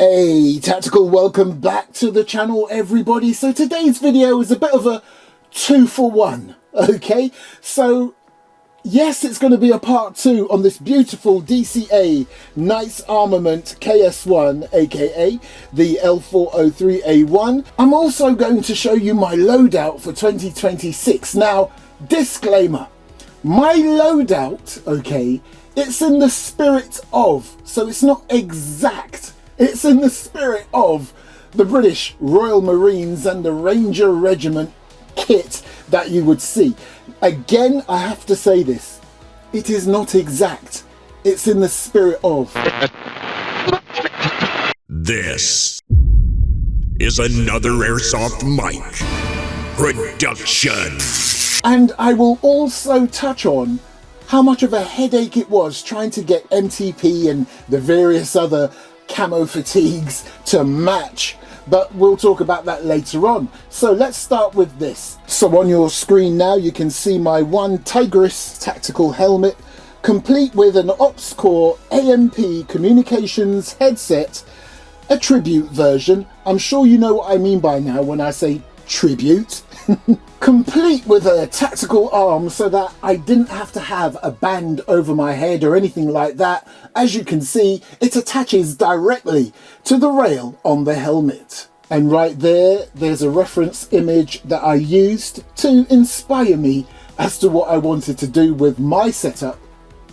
Hey, Tactical, welcome back to the channel, everybody. So today's video is a bit of a 2-for-1, okay? So yes, it's going to be a part 2 on this beautiful DCA Nice Armament KS-1, aka the L403A1. I'm also going to show you my loadout for 2026. Now, disclaimer, my loadout, okay, it's in the spirit of, so it's not exact. It's in the spirit of the British Royal Marines and the Ranger Regiment kit that you would see. Again, I have to say this. It is not exact. It's in the spirit of. This is another Airsoft mic production. And I will also touch on how much of a headache it was trying to get MTP and the various other camo fatigues to match, but we'll talk about that later on. So let's start with this. So on your screen now you can see my one Tigris tactical helmet, complete with an OpsCore AMP communications headset, a tribute version. I'm sure you know what I mean by now when I say tribute. Complete with a tactical arm so that I didn't have to have a band over my head or anything like that. As you can see, it attaches directly to the rail on the helmet. And right there, there's a reference image that I used to inspire me as to what I wanted to do with my setup.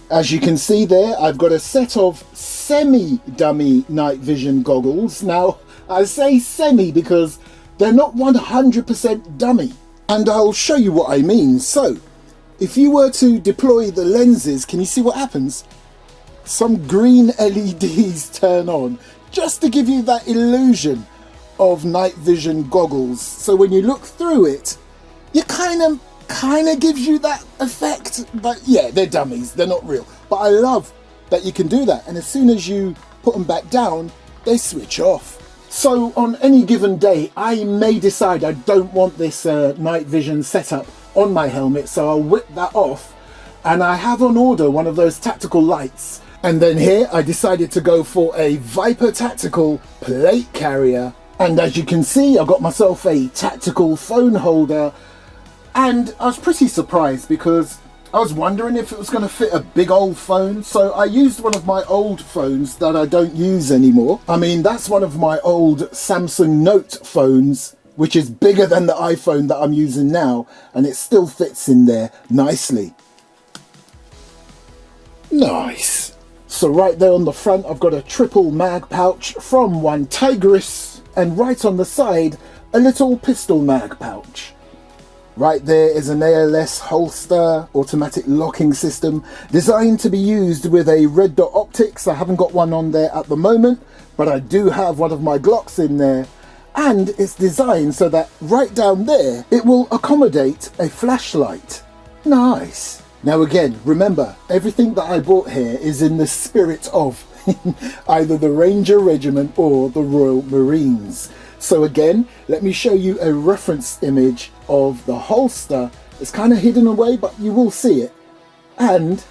As you can see there, I've got a set of semi-dummy night vision goggles. Now, I say semi because they're not 100% dummy. And I'll show you what I mean. So, if you were to deploy the lenses, can you see what happens? Some green LEDs turn on, just to give you that illusion of night vision goggles. So when you look through it, you kind of gives you that effect. But yeah, they're dummies, they're not real. But I love that you can do that. And as soon as you put them back down, they switch off. So on any given day, I may decide I don't want this night vision setup on my helmet, so I'll whip that off, and I have on order one of those tactical lights. And then here I decided to go for a Viper Tactical plate carrier, and as you can see, I got myself a tactical phone holder, and I was pretty surprised because I was wondering if it was going to fit a big old phone, so I used one of my old phones that I don't use anymore. I mean, that's one of my old Samsung Note phones, which is bigger than the iPhone that I'm using now, and it still fits in there nicely. Nice. So right there on the front, I've got a triple mag pouch from one Tigris, and right on the side, a little pistol mag pouch. Right there is an ALS holster, automatic locking system, designed to be used with a red dot optics. I haven't got one on there at the moment, but I do have one of my Glocks in there. And it's designed so that right down there, it will accommodate a flashlight. Nice. Now again, remember, everything that I bought here is in the spirit of either the Ranger Regiment or the Royal Marines. So again, let me show you a reference image of the holster. It's kind of hidden away, but you will see it. And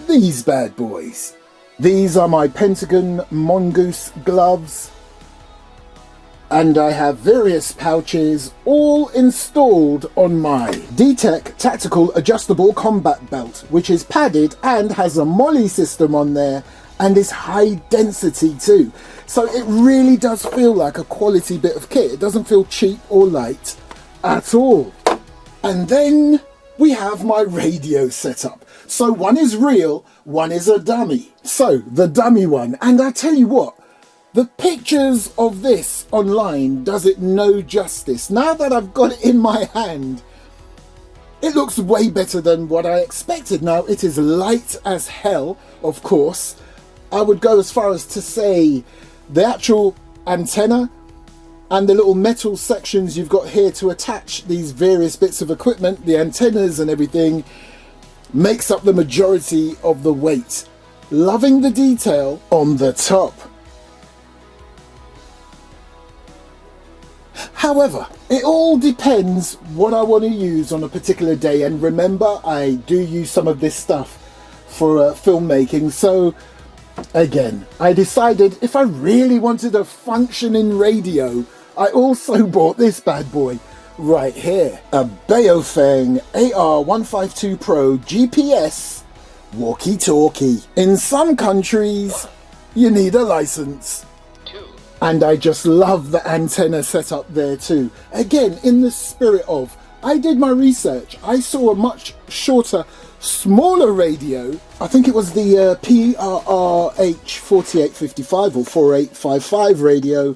these bad boys. These are my Pentagon Mongoose gloves. And I have various pouches all installed on my D-Tech Tactical Adjustable Combat Belt, which is padded and has a molly system on there and is high density too. So it really does feel like a quality bit of kit. It doesn't feel cheap or light at all. And then we have my radio setup. So one is real, one is a dummy. So the dummy one, and I tell you what, the pictures of this online does it no justice. Now that I've got it in my hand, it looks way better than what I expected. Now it is light as hell, of course. I would go as far as to say the actual antenna and the little metal sections you've got here to attach these various bits of equipment, the antennas and everything, makes up the majority of the weight. Loving the detail on the top. However, it all depends what I want to use on a particular day, and remember, I do use some of this stuff for filmmaking, so Again, I decided if I really wanted a functioning radio, I also bought this bad boy right here. A Baofeng AR152 Pro GPS walkie-talkie. In some countries, you need a license. And I just love the antenna setup there too. Again, in the spirit of, I did my research. I saw a much shorter, smaller radio. I think it was the PRRH4855 or 4855 radio.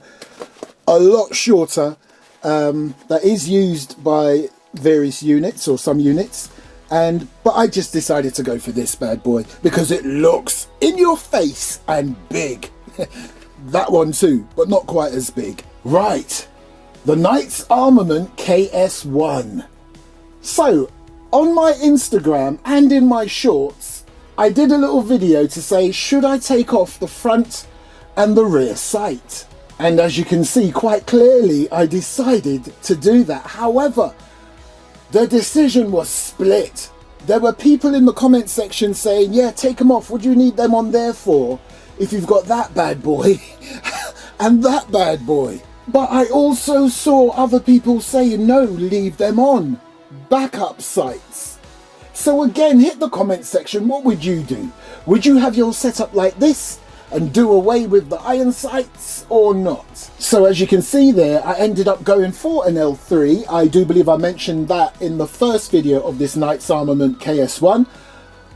A lot shorter. That is used by various units or some units. But I just decided to go for this bad boy because it looks in your face and big. That one too, but not quite as big. Right, the Knight's Armament KS-1. So, on my Instagram and in my shorts, I did a little video to say, should I take off the front and the rear sight? And as you can see quite clearly, I decided to do that. However, the decision was split. There were people in the comment section saying, yeah, take them off. What do you need them on there for? If you've got that bad boy and that bad boy. But I also saw other people saying, no, leave them on. Backup sights. So again, hit the comment section. What would you do? Would you have your setup like this and do away with the iron sights or not? So as you can see there, I ended up going for an L3. I do believe I mentioned that in the first video of this Knight's Armament KS-1.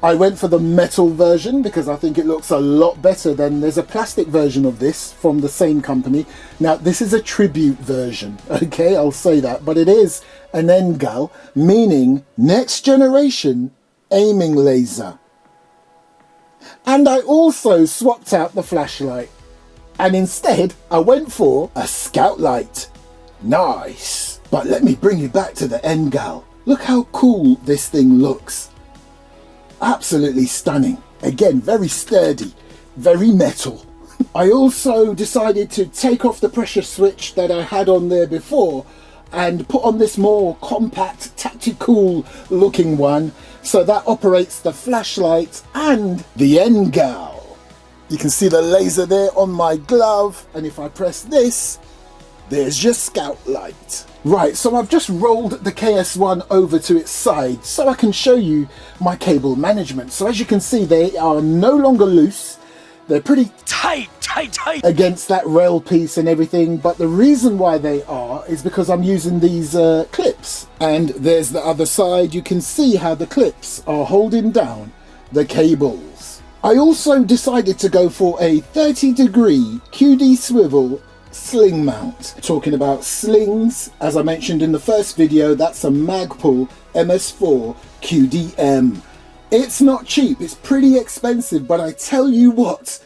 I went for the metal version because I think it looks a lot better than there's a plastic version of this from the same company. Now this is a tribute version, okay, I'll say that, but it is an NGAL, meaning next generation aiming laser. And I also swapped out the flashlight and instead I went for a scout light. Nice. But let me bring you back to the NGAL. Look how cool this thing looks. Absolutely stunning. Again, very sturdy, very metal. I also decided to take off the pressure switch that I had on there before and put on this more compact, tactical looking one. So that operates the flashlight and the NGAL. You can see the laser there on my glove. And if I press this, there's your scout light. Right, so I've just rolled the KS-1 over to its side so I can show you my cable management. So as you can see, they are no longer loose. They're pretty tight against that rail piece and everything. But the reason why they are is because I'm using these clips. And there's the other side. You can see how the clips are holding down the cables. I also decided to go for a 30-degree QD swivel sling mount. Talking about slings, as I mentioned in the first video, that's a Magpul MS4 QDM. It's not cheap, it's pretty expensive, but I tell you what,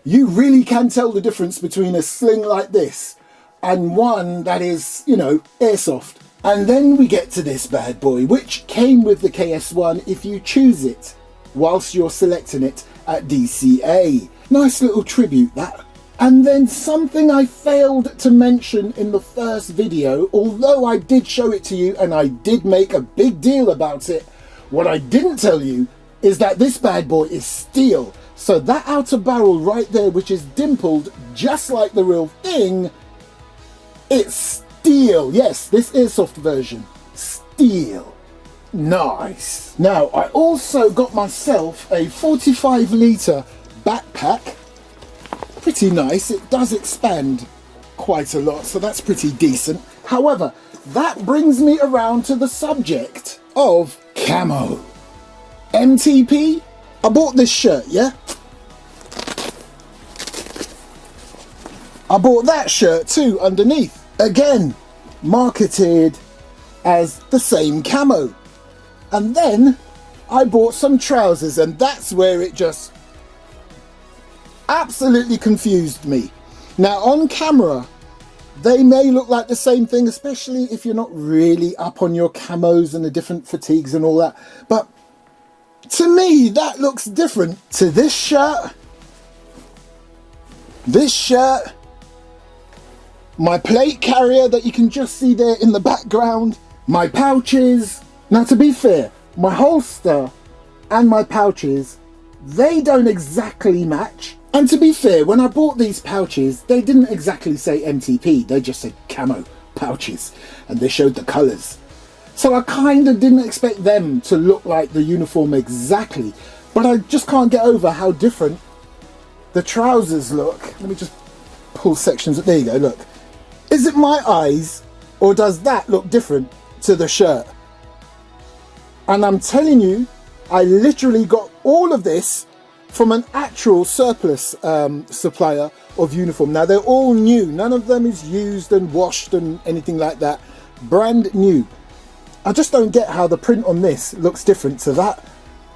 you really can tell the difference between a sling like this and one that is, you know, airsoft. And then we get to this bad boy, which came with the KS-1 if you choose it whilst you're selecting it at DCA. Nice little tribute, that. And then something I failed to mention in the first video, although I did show it to you and I did make a big deal about it, what I didn't tell you is that this bad boy is steel. So that outer barrel right there, which is dimpled just like the real thing, it's steel. Yes, this Airsoft version, steel. Nice. Now, I also got myself a 45-litre backpack. Pretty nice. It does expand quite a lot, so that's pretty decent. However, that brings me around to the subject of camo. MTP, I bought this shirt, yeah? I bought that shirt too underneath. Again, marketed as the same camo. And then I bought some trousers, and that's where it just absolutely confused me. Now on camera, they may look like the same thing, especially if you're not really up on your camos and the different fatigues and all that. But to me, that looks different to this shirt, my plate carrier that you can just see there in the background, my pouches. Now to be fair, my holster and my pouches, they don't exactly match. And to be fair, when I bought these pouches, they didn't exactly say MTP, they just said camo pouches, and they showed the colours. So I kind of didn't expect them to look like the uniform exactly, but I just can't get over how different the trousers look. Let me just pull sections, there you go, look. Is it my eyes, or does that look different to the shirt? And I'm telling you, I literally got all of this from an actual surplus supplier of uniform. Now they're all new, none of them is used and washed and anything like that, brand new. I just don't get how the print on this looks different to that.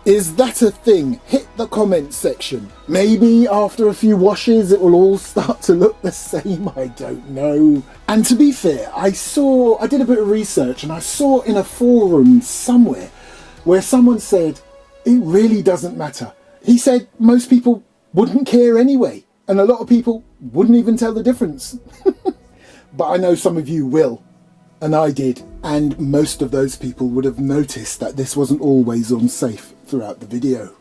Is that a thing? Hit the comment section. Maybe after a few washes it will all start to look the same, I don't know. And to be fair, I did a bit of research and I saw in a forum somewhere where someone said it really doesn't matter. He said most people wouldn't care anyway, and a lot of people wouldn't even tell the difference. But I know some of you will, and I did, and most of those people would have noticed that this wasn't always on safe throughout the video.